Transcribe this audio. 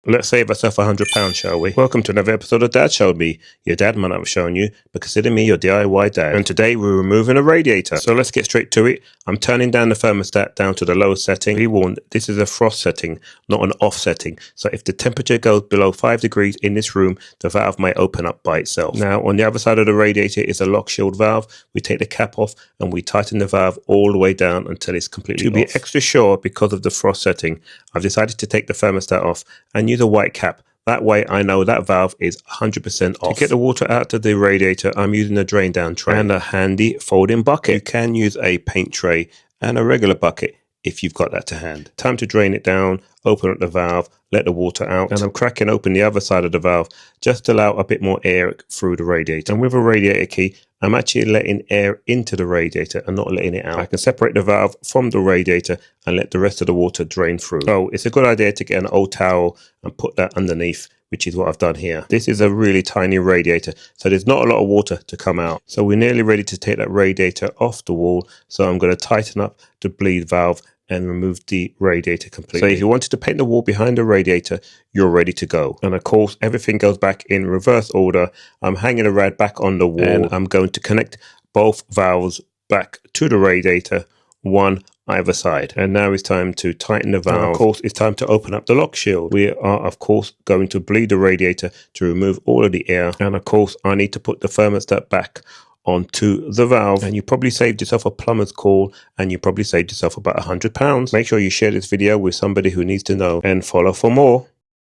Let's save ourselves £100, shall we? Welcome to another episode of Dad Showed Me. Your dad might not have shown you, but consider me your DIY dad. And today we're removing a radiator. So let's get straight to it. I'm turning down the thermostat down to the lowest setting. Be warned, this is a frost setting, not an off setting. So if the temperature goes below 5 degrees in this room, the valve might open up by itself. Now on the other side of the radiator is a lock shield valve. We take the cap off and we tighten the valve all the way down until it's completely off. To be extra sure, because of the frost setting, I've decided to take the thermostat off and use a white cap. That way I know that valve is 100% off. To get the water out of the radiator, I'm using a drain down tray and a handy folding bucket. You can use a paint tray and a regular bucket if you've got that to hand. Time to drain it down, open up the valve, let the water out, and I'm cracking open the other side of the valve just to allow a bit more air through the radiator. And with a radiator key, I'm actually letting air into the radiator and not letting it out. I can separate the valve from the radiator and let the rest of the water drain through. So it's a good idea to get an old towel and put that underneath, which is what I've done here. This is a really tiny radiator, so there's not a lot of water to come out. So we're nearly ready to take that radiator off the wall. So I'm going to tighten up the bleed valve and remove the radiator completely. So if you wanted to paint the wall behind the radiator, you're ready to go. And of course, everything goes back in reverse order. I'm hanging a rad back on the wall and I'm going to connect both valves back to the radiator, one either side. And now it's time to tighten the valve. And of course, it's time to open up the lock shield. We are, of course, going to bleed the radiator to remove all of the air. And of course, I need to put the thermostat back onto the valve. And you probably saved yourself a plumber's call, and you probably saved yourself about £100. Make sure you share this video with somebody who needs to know, and follow for more.